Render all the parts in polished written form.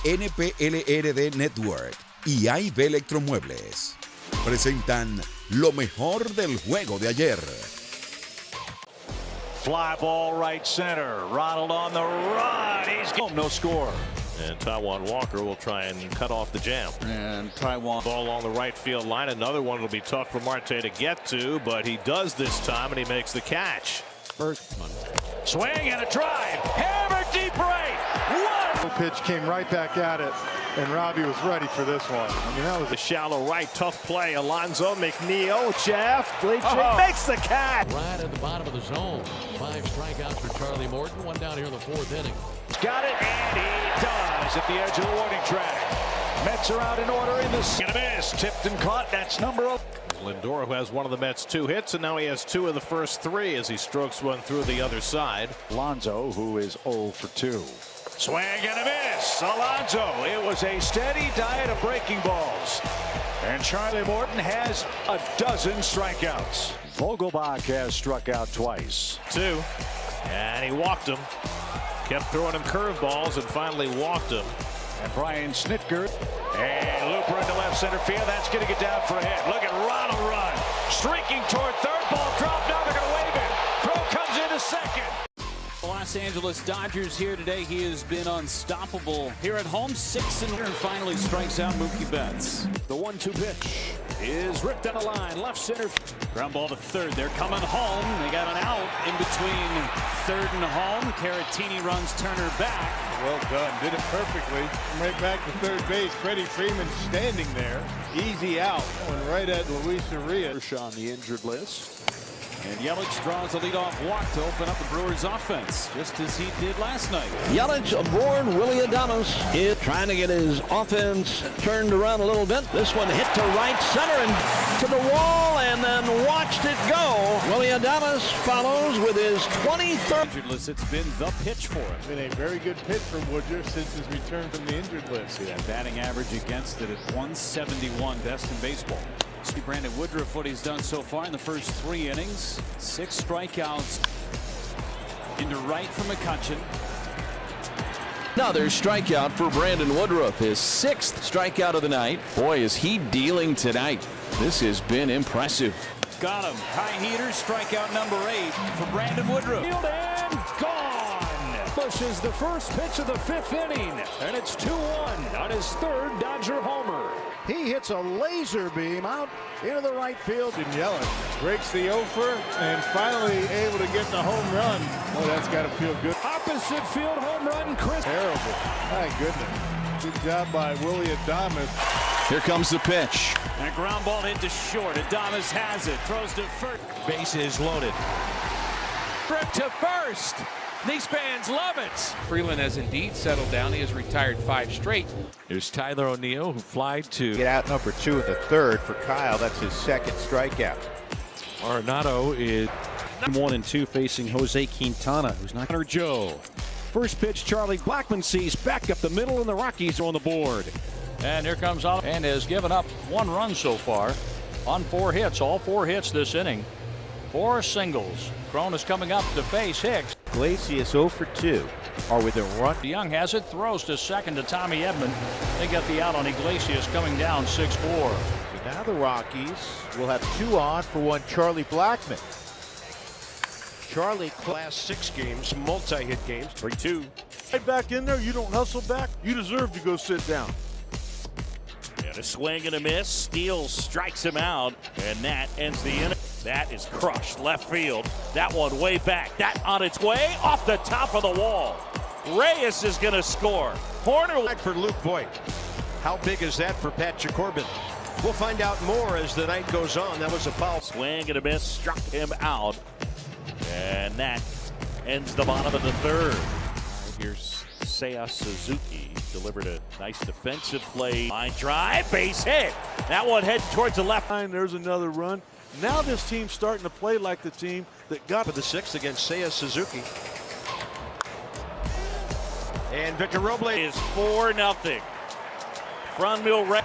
NPLRD Network y AIB Electromuebles presentan lo mejor del juego de ayer. Fly ball right center. Ronald on the run. He's home. No score. And Taiwan Walker will try and cut off the jam. And Taiwan ball on the right field line. Another one will be tough for Marte to get to, but he does this time and he makes the catch. First one. Swing and a drive. Hammer deep right. One. The pitch came right back at it, and Robbie was ready for this one. I mean, that was a shallow right, tough play. Alonzo McNeil, Jeff, makes the catch. Right at the bottom of the zone. 5 strikeouts for Charlie Morton. One down here in the 4th inning. Got it, and he does at the edge of the warning track. Mets are out in order in the second. Miss, tipped and caught. That's number 0. Lindor, who has one of the Mets' 2 hits, and now he has 2 of the first 3 as he strokes one through the other side. Alonzo, who is 0 for 2. Swing and a miss. Alonzo. It was a steady diet of breaking balls. And Charlie Morton has a dozen strikeouts. Vogelbach has struck out twice. 2. And he walked him. Kept throwing him curveballs and finally walked him. And Brian Snitker. And Looper into left center field. That's going to get down for a hit. Look at Ronald run. Streaking toward third. Ball dropped. Now they're going to wave it. Throw comes into second. Los Angeles Dodgers here today. He has been unstoppable here at home. 6 and finally strikes out Mookie Betts. The 1-2 pitch is ripped down the line. Left center. Ground ball to third. They're coming home. They got an out in between third and home. Caratini runs Turner back. well done. Did it perfectly. Right back to third base. Freddie Freeman standing there. Easy out. Going right at Luis Urias. On the injured list. And Yelich draws the leadoff walk to open up the Brewers' offense, just as he did last night. Yelich aboard. Willie Adames is trying to get his offense turned around a little bit. This one hit to right center and to the wall and then watched it go. Willie Adames follows with his 23rd. Injured list. It's been the pitch for him. Been a very good pitch for Woodruff since his return from the injured list. See that batting average against it at 171, best in baseball. See Brandon Woodruff, what he's done so far in the first 3 innings. 6 strikeouts into right from McCutchen. Another strikeout for Brandon Woodruff, his 6th strikeout of the night. Boy, is he dealing tonight. This has been impressive. Got him. High heater, strikeout number 8 for Brandon Woodruff. Field and gone. Pushes the first pitch of the 5th inning, and it's 2-1 on his 3rd Dodger homer. He hits a laser beam out into the right field. And Yelich breaks the offer and finally able to get the home run. Oh, that's got to feel good. Opposite field home run, Chris. Terrible. My goodness. Good job by Willie Adames. Here comes the pitch. And a ground ball hit to short. Adames has it. Throws to first. Bases loaded. Rip to first. These fans love it. Freeland has indeed settled down. He has retired 5 straight. Here's Tyler O'Neill, who flied to get out number 2 in the 3rd for Kyle. That's his 2nd strikeout. Arenado is 1-2 facing Jose Quintana, who's not. Joe. First pitch, Charlie Blackmon sees back up the middle, and the Rockies are on the board. And here comes Oliver, and has given up 1 run so far on 4 hits. All 4 hits this inning. 4 singles. Crone is coming up to face Hicks. Iglesias 0 for 2 are with a run. Young has it, throws to second to Tommy Edman. They get the out on Iglesias, coming down 6-4. So now the Rockies will have 2 on for one Charlie Blackmon. Charlie last 6 games, multi-hit games. 3-2. Right back in there. You don't hustle back. You deserve to go sit down. And a swing and a miss. Steele strikes him out, and that ends the inning. That is crushed left field. That one way back. That on its way off the top of the wall. Reyes is going to score. Horner for Luke Voigt. How big is that for Patrick Corbin? We'll find out more as the night goes on. That was a foul. Swing and a miss. Struck him out. And that ends the bottom of the 3rd. Here's Seiya Suzuki. Delivered a nice defensive play. Line drive, base hit. That one heading towards the left. There's another run. Now this team's starting to play like the team that got for the 6th against Seiya Suzuki. And Victor Robles is 4-0. Franmil Reyes.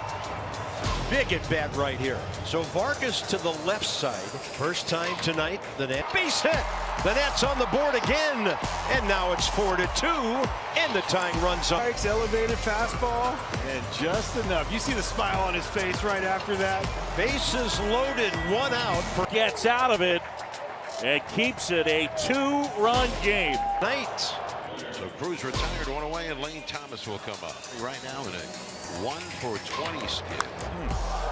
Big at bat right here. So Vargas to the left side. First time tonight. The net base hit. The Nets on the board again, and now it's 4-2, and the tying runs up. Elevated fastball, and just enough. You see the smile on his face right after that. Bases loaded, 1 out. Gets out of it and keeps it a 2-run game. Knight. So Cruz retired, 1 away, and Lane Thomas will come up. Right now in a 1-for-20 skid.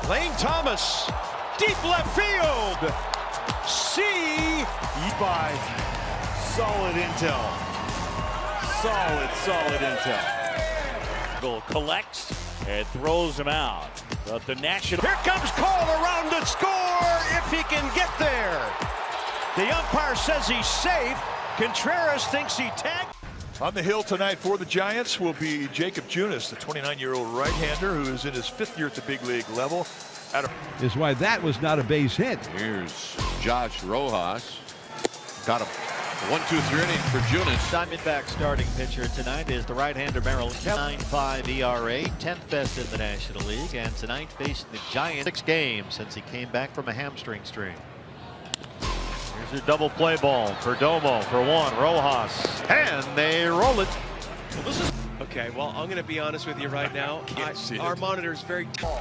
Lane Thomas, deep left field. See by solid intel. Solid intel. Collects and throws him out. But the national. Here comes Cole around to score if he can get there. The umpire says he's safe. Contreras thinks he tagged. On the hill tonight for the Giants will be Jacob Junis, the 29-year-old right-hander who is in his 5th year at the big league level. Is why that was not a base hit. Here's Josh Rojas. Got a 1-2-3 inning for Junis. Diamondback starting pitcher tonight is the right-hander Merrill. 9.5 ERA, 10th best in the National League, and tonight facing the Giants. 6 games since he came back from a hamstring strain. Here's a double play ball. Perdomo for 1. Rojas, and they roll it. Well, this is okay. Well, I'm going to be honest with you right now. Our monitor is very tall.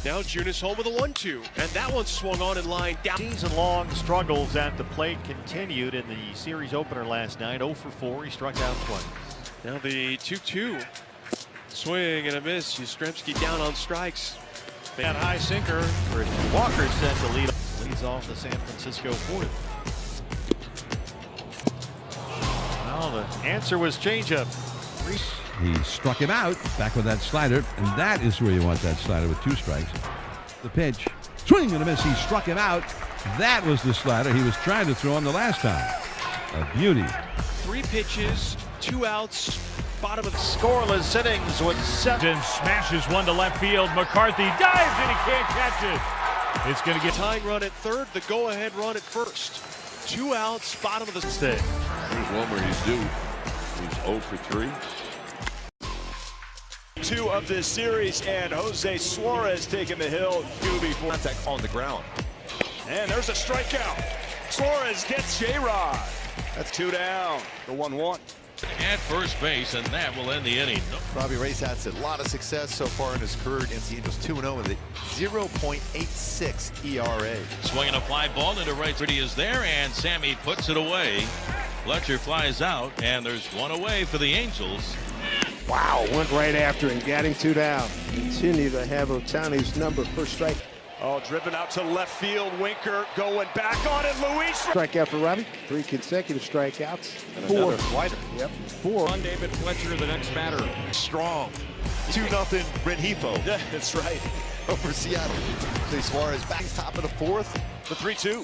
Now Junis home with a 1-2, and that one swung on in line down. Season-long struggles at the plate continued in the series opener last night. 0 for 4. He struck out twice. Now the 2-2 swing and a miss. Yastrzemski down on strikes. That high sinker. Walker set to lead. Leads off the San Francisco 4th. Well, the answer was changeup. He struck him out back with that slider, and that is where you want that slider with 2 strikes. The pitch, swing and a miss. He struck him out. That was the slider he was trying to throw him the last time. A beauty. 3 pitches, 2 outs, bottom of the scoreless innings with 7. Smashes one to left field. McCarthy dives and he can't catch it. It's going to get tying run at 3rd, the go-ahead run at 1st. 2 outs, bottom of the stick. Here's one where he's due. He's 0 for 3. 2 of this series, and Jose Suarez taking the hill. QB for contact on the ground. And there's a strikeout. Suarez gets J-Rod. That's 2 down. The 1-1. At first base, and that will end the inning. Robbie Ray's had a lot of success so far in his career against the Angels. 2-0 with a 0.86 ERA. Swinging a fly ball into right. Pretty is there, and Sammy puts it away. Fletcher flies out, and there's 1 away for the Angels. Wow, went right after him, got him 2 down. Continue to have Ohtani's number first strike. Oh, driven out to left field. Winker going back on it. Luis. Strikeout for Robbie. 3 consecutive strikeouts. And 4 slider. Yep. 4. On David Fletcher, the next batter. Strong. 2-0 Rengifo. Yeah, that's right. Over Seattle. Jose Suarez back top of the 4th. The 3-2.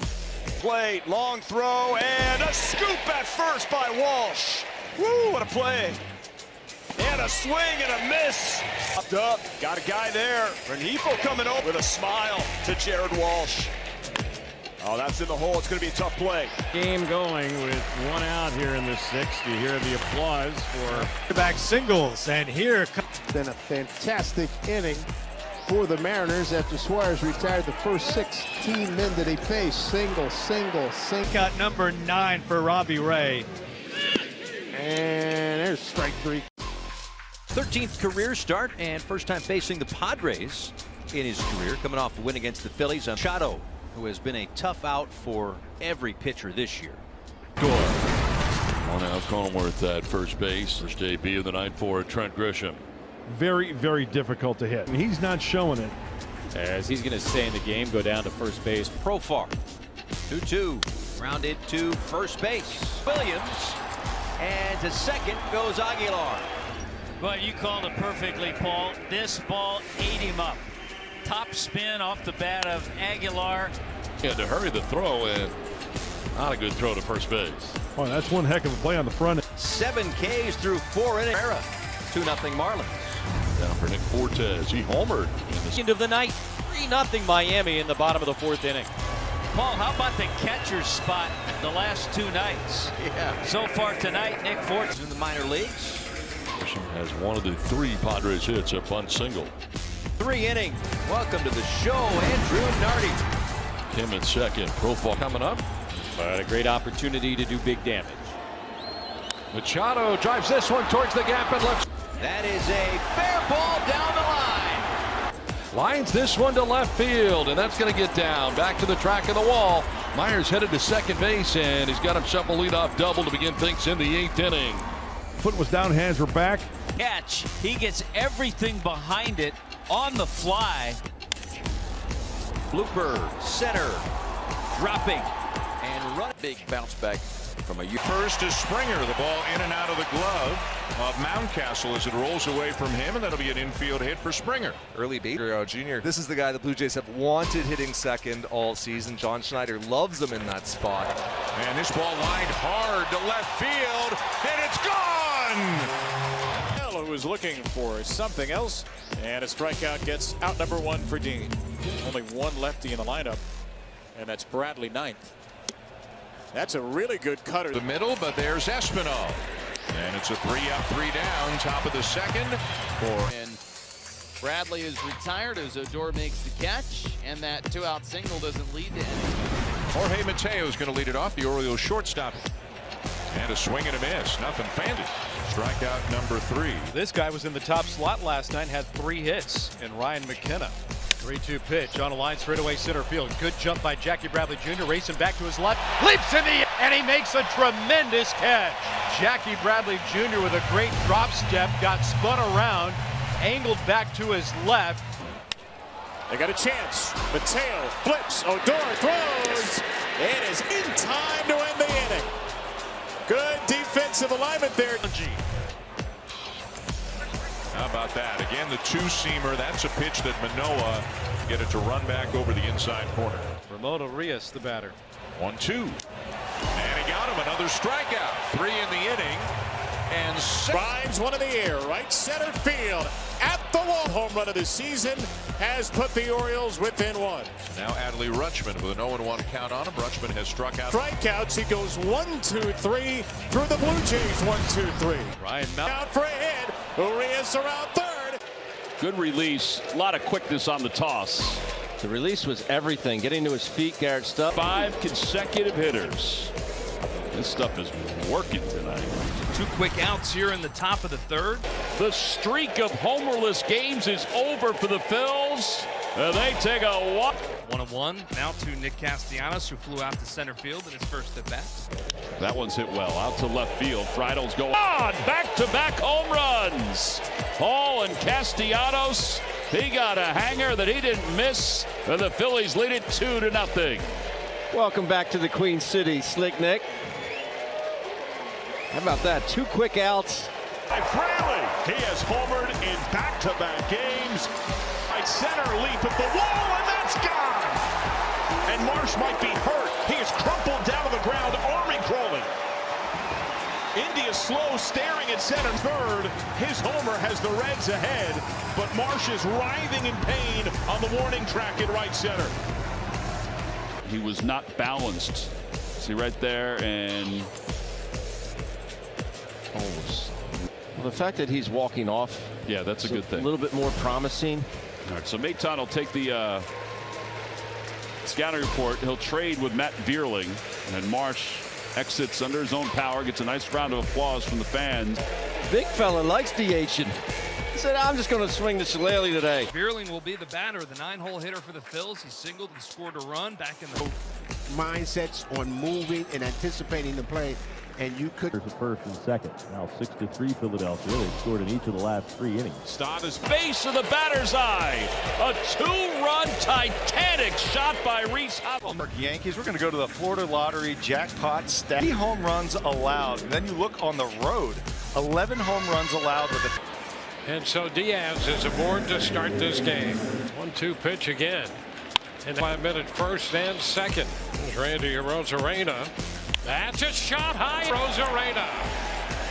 Play, long throw, and a scoop at first by Walsh. Woo, what a play. And a swing and a miss. Up, got a guy there. Rengifo coming over with a smile to Jared Walsh. Oh, that's in the hole. It's going to be a tough play. Game going with 1 out here in the 6th. You hear the applause for back singles, and here comes. Been a fantastic inning for the Mariners after Suarez retired the first 16 men that he faced. Single. Got number 9 for Robbie Ray. And there's strike 3. 13th career start and first time facing the Padres in his career, coming off a win against the Phillies. Machado, who has been a tough out for every pitcher this year. One out, Cronenworth at first base. First debut of the night for Trent Grisham. Very, very difficult to hit. He's not showing it. As he's going to stay in the game, go down to first base. Profar, 2-2, grounded to first base. Williams, and to second goes Aguilar. But you called it perfectly, Paul. This ball ate him up. Top spin off the bat of Aguilar. He had to hurry the throw, and not a good throw to first base. Oh, that's one heck of a play on the front. 7 Ks through 4 innings. 2-0 Marlins. Down for Nick Fortes. He homered in the end of the night. 3-0 Miami in the bottom of the 4th inning. Paul, how about the catcher's spot the last 2 nights? Yeah. So far tonight, Nick Fortes in the minor leagues. Has one of the 3 Padres hits, a bunt single. 3 innings. Welcome to the show, Andrew Nardi. Kim at second. Profile coming up. But a great opportunity to do big damage. Machado drives this one towards the gap and left. That is a fair ball down the line. Lines this one to left field, and that's going to get down. Back to the track of the wall. Myers headed to second base, and he's got himself a leadoff double to begin things in the 8th inning. Foot was down, hands were back. Catch. He gets everything behind it on the fly. Blooper, center, dropping, and run. Big bounce back from a First is Springer. The ball in and out of the glove of Mountcastle as it rolls away from him, and that'll be an infield hit for Springer. Early Bader Jr. This is the guy the Blue Jays have wanted hitting second all season. John Schneider loves him in that spot. And this ball lined hard to left field, and it's gone! Who is looking for something else, and a strikeout gets out number 1 for Dean. Only one lefty in the lineup, and that's Bradley ninth. That's a really good cutter. The middle, but there's Espinal. And it's a 3 up, 3 down, top of the second. And Bradley is retired as Odor makes the catch, and that 2-out single doesn't lead to anything. Jorge Mateo is going to lead it off, the Orioles shortstop. And a swing and a miss. Nothing fancy. Strikeout number 3. This guy was in the top slot last night, had 3 hits, and Ryan McKenna. 3-2 pitch on a line straightaway center field. Good jump by Jackie Bradley Jr. Racing back to his left. Leaps in the air, and he makes a tremendous catch. Jackie Bradley Jr. with a great drop step, got spun around, angled back to his left. They got a chance. Mateo flips. Odor throws. It is in time to end the inning. Good defensive alignment there. How about that? Again, the two-seamer. That's a pitch that Manoah get it to run back over the inside corner. Ramon Arias, the batter. 1-2. And he got him another strikeout. 3 in the inning. And finds one in the air. Right center field. At the wall. Home run of the season has put the Orioles within 1. Now Adley Rutschman with an 0-1 count on him. Rutschman has struck out. Strikeouts. He goes 1-2-3 through the Blue Jays. 1-2-3. Ryan Mount out for a hit. Urias around third. Good release. A lot of quickness on the toss. The release was everything. Getting to his feet, Garrett Stubb. 5 consecutive hitters. This stuff is working tonight. 2 quick outs here in the top of the 3rd. The streak of homerless games is over for the Phils. They take a walk. 1-1 now to Nick Castellanos, who flew out to center field in his first at bat. That one's hit well out to left field. Friedl's go on back-to-back home runs. Hall and Castellanos. He got a hanger that he didn't miss, and the Phillies lead it 2-0. Welcome back to the Queen City, Slick Nick. How about that? 2 quick outs. By Fraley. He has homered in back-to-back games. Right center leap at the wall, and that's gone. And Marsh might be hurt. He is crumpled down to the ground, army crawling. India slow, staring at center third. His homer has the Reds ahead, but Marsh is writhing in pain on the warning track in right center. He was not balanced. See right there, and well, the fact that he's walking off, yeah, that's a good thing. A little bit more promising. All right, so Maton will take the scouting report. He'll trade with Matt Vierling, and Marsh exits under his own power, gets a nice round of applause from the fans. Big fella likes DHing. He said, I'm just going to swing the shillelagh today. Vierling will be the batter, the 9-hole hitter for the Phils. He singled and scored a run back in the mindsets on moving and anticipating the play. And you could. There's a first and second. Now 6-3 Philadelphia. They've scored in each of the last 3 innings. Stott is base of the batter's eye. A 2-run Titanic shot by Reese Hubble. Yankees, we're going to go to the Florida Lottery jackpot stat. 3 home runs allowed. And then you look on the road. 11 home runs allowed with it. And so Diaz is aboard to start this game. 1-2 pitch again. And 5-minute first and second. There's Randy Arozarena. That's a shot high. Arozarena.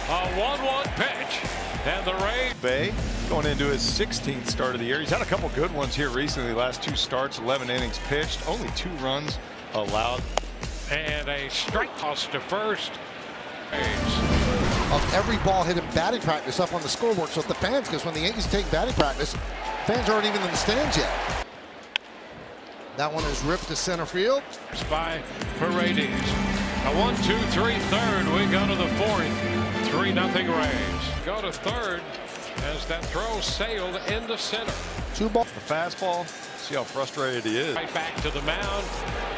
A 1-1 pitch. And the Rays. Bay going into his 16th start of the year. He's had a couple good ones here recently. Last 2 starts, 11 innings pitched. Only 2 runs allowed. And a strike toss to first. Of every ball hit in batting practice up on the scoreboard. So if the fans, because when the Yankees take batting practice, fans aren't even in the stands yet. That one is ripped to center field. By Paredes. A 1-2-3 third. We go to the fourth. 3-0 Rays. Go to third as that throw sailed into center. Two balls. The fastball. See how frustrated he is. Right back to the mound,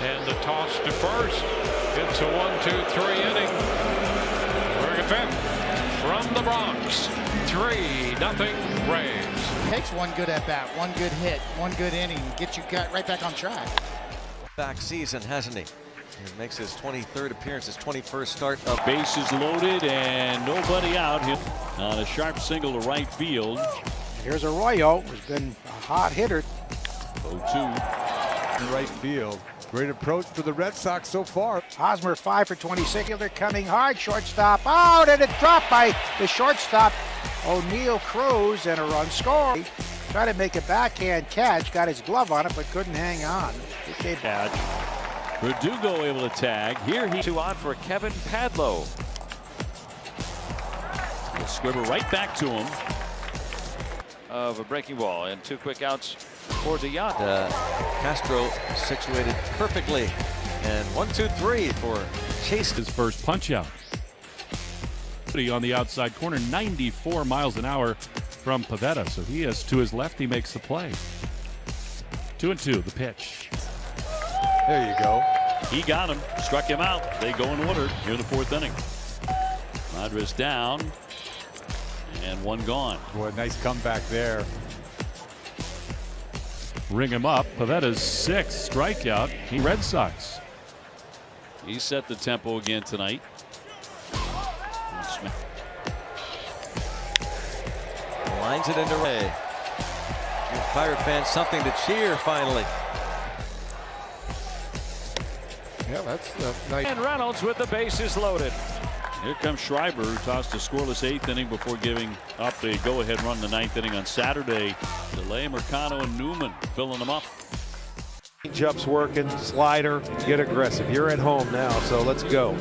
and the toss to first. It's a 1-2-3 inning. We're fifth from the Bronx. 3-0 Rays. Takes one good at bat, one good hit, one good inning, get you right back on track. Back season, hasn't he? He makes his 23rd appearance, his 21st start of Bases loaded and nobody out. On a sharp single to right field. Here's Arroyo, who's been a hot hitter. 0-2. In right field. Great approach for the Red Sox so far. Hosmer 5 for 26. They're coming hard. Shortstop out, and it dropped by the shortstop, O'Neill Cruz, and a run scored. Tried to make a backhand catch, got his glove on it, but couldn't hang on. Catch. Verdugo able to tag. Here he 2 on for Kevin Padlo. Squibber right back to him. Of a breaking ball and 2 quick outs for DeYoung. Castro situated perfectly. And 1-2-3 for Chase. His first punch out. On the outside corner, 94 miles an hour from Pavetta. So he is to his left. He makes the play. 2-2, the pitch. There you go. He got him, struck him out. They go in order here in the 4th inning. Madras down. And one gone. Boy, nice comeback there. Ring him up. Pavetta's 6th strikeout. He Red Sox. He set the tempo again tonight. Lines it into Ray. Give Pirate fans something to cheer finally. Yeah, that's nice. And Reynolds with the bases loaded. Here comes Schreiber, who tossed a scoreless 8th inning before giving up a go-ahead run in the 9th inning on Saturday. DeLay, Mercado, and Newman filling them up. Changeups working, slider, get aggressive. You're at home now, so let's go.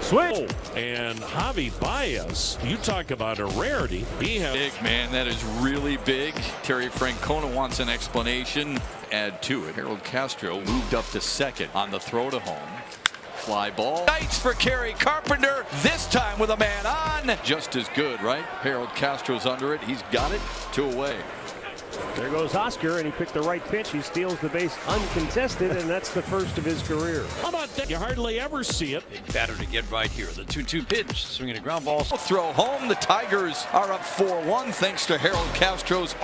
Swing. And Javi Baez, you talk about a rarity. He has big, man. That is really big. Terry Francona wants an explanation. Add to it. Harold Castro moved up to second on the throw to home. Fly ball. Nice for Kerry Carpenter. This time with a man on. Just as good, right? Harold Castro's under it. He's got it. 2 away. There goes Oscar, and he picked the right pitch. He steals the base uncontested, and that's the first of his career. How about that? You hardly ever see it. Big batter to get right here. The 2-2 pitch, swinging a ground ball. Throw home. The Tigers are up 4-1 thanks to Harold Castro's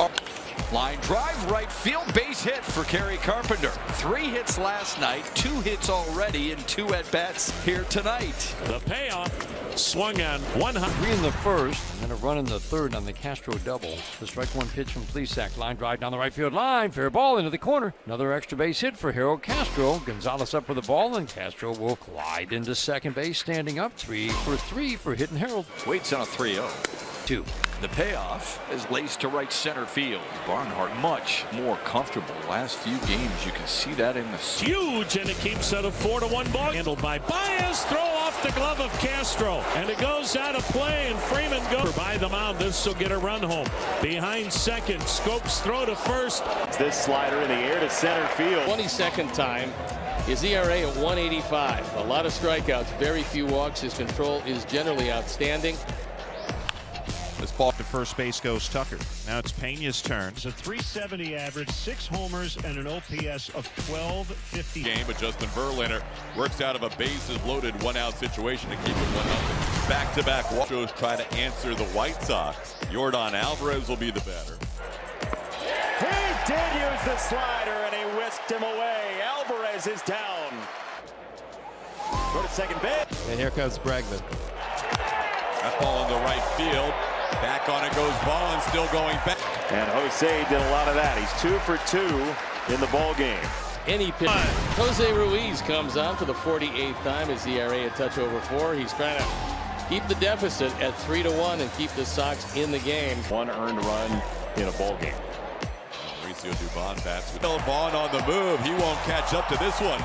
line drive, right field, base hit for Kerry Carpenter. 3 hits last night, 2 hits already, and 2 at-bats here tonight. The payoff, swung on 100. 3 in the first, and then a run in the third on the Castro double. The strike 1 pitch from Plesac. Line drive down the right field line. Fair ball into the corner. Another extra base hit for Harold Castro. Gonzalez up for the ball, and Castro will glide into second base, standing up 3 for 3 for hitting Harold. Waits on a 3-0. 2. The payoff is laced to right center field. Barnhart much more comfortable. Last few games, you can see that in the huge, and it keeps it a 4-1 ball. Handled by Baez. Throw off the glove of Castro, and it goes out of play. And Freeman goes by the mound. This will get a run home. Behind second, Scopes throw to first. This slider in the air to center field. 22nd time. His ERA at 1.85. A lot of strikeouts, very few walks. His control is generally outstanding. This ball to first base goes Tucker. Now it's Pena's turn. It's a 370 average, 6 homers, and an OPS of 1250. Game, but Justin Verlander works out of a bases loaded 1-out situation to keep it 1-0. Back-to-back walks try to answer the White Sox. Yordan Alvarez will be the batter. He did use the slider, and he whisked him away. Alvarez is down. Go to second base. And here comes Bregman. That ball in the right field. Back on it goes Bond, still going back. And Jose did a lot of that. He's 2 for 2 in the ball game. Any pitch. Jose Ruiz comes on for the 48th time. His ERA a touch over 4. He's trying to keep the deficit at 3-1 and keep the Sox in the game. 1 earned run in a ball game. Mauricio Dubon bats with Bond on the move. He won't catch up to this one.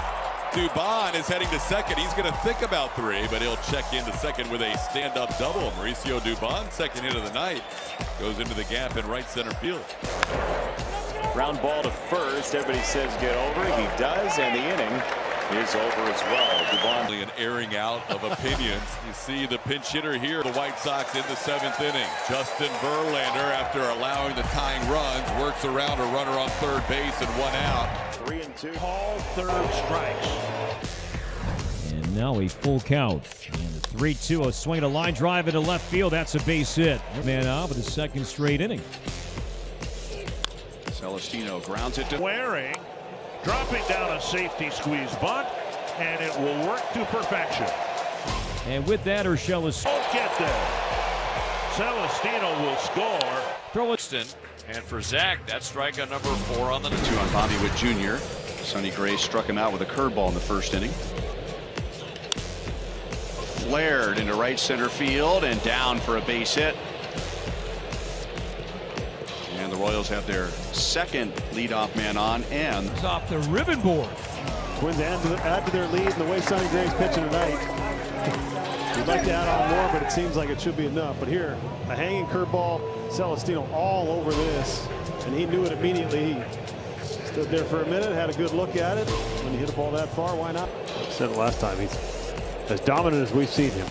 Dubon is heading to second. He's going to think about 3, but he'll check into second with a stand-up double. Mauricio Dubon, second hit of the night, goes into the gap in right center field. Ground ball to first. Everybody says get over. He does, and the inning is over as well. Duvall, an airing out of opinions. You see the pinch hitter here, the White Sox in the 7th inning. Justin Verlander, after allowing the tying runs, works around a runner on third base and 1 out. 3-2. Call third strikes. And now a full count. And a 3-2, a swing, a line drive into left field. That's a base hit. Man out with his second straight inning. Celestino grounds it to Waring, dropping down a safety squeeze bunt, and it will work to perfection. And with that, Urshela Won't get there. Celestino will score. Throw it. And for Zach, that's strikeout number 4 on the 2 on Bobby Witt Jr. Sonny Gray struck him out with a curveball in the first inning. Flared into right center field and down for a base hit. And the Royals have their second leadoff man on, and it's off the ribbon board. Twins add to their lead in the way Sonny Gray's pitching tonight. We'd like to add on more, but it seems like it should be enough. But here, a hanging curveball, Celestino all over this, and he knew it immediately. He stood there for a minute, had a good look at it. When you hit a ball that far, why not? I said it last time, he's as dominant as we've seen him.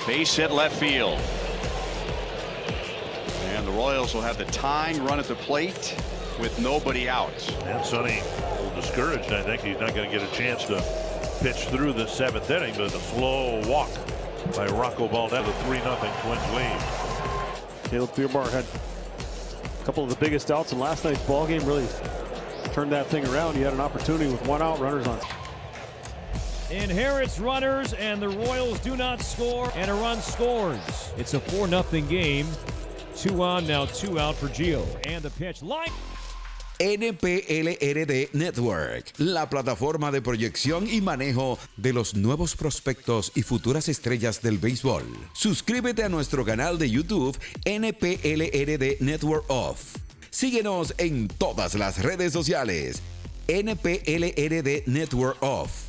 base hit left field. And the Royals will have the tying run at the plate with nobody out. And Sonny a little discouraged. I think he's not going to get a chance to pitch through the 7th inning, but a slow walk by Rocco Baldelli. The 3-0 Twins lead. Caleb Fierbar had a couple of the biggest outs in last night's ball game. Really turned that thing around. He had an opportunity with 1 out, runners on. Inherits runners, and the Royals do not score, and a run scores. It's a 4-0 game. 2 on, now 2 out for Gio. And the pitch line. NPLRD Network, la plataforma de proyección y manejo de los nuevos prospectos y futuras estrellas del béisbol. Suscríbete a nuestro canal de YouTube NPLRDNetwokOf. Síguenos en todas las redes sociales. NPLRDNetwokOf.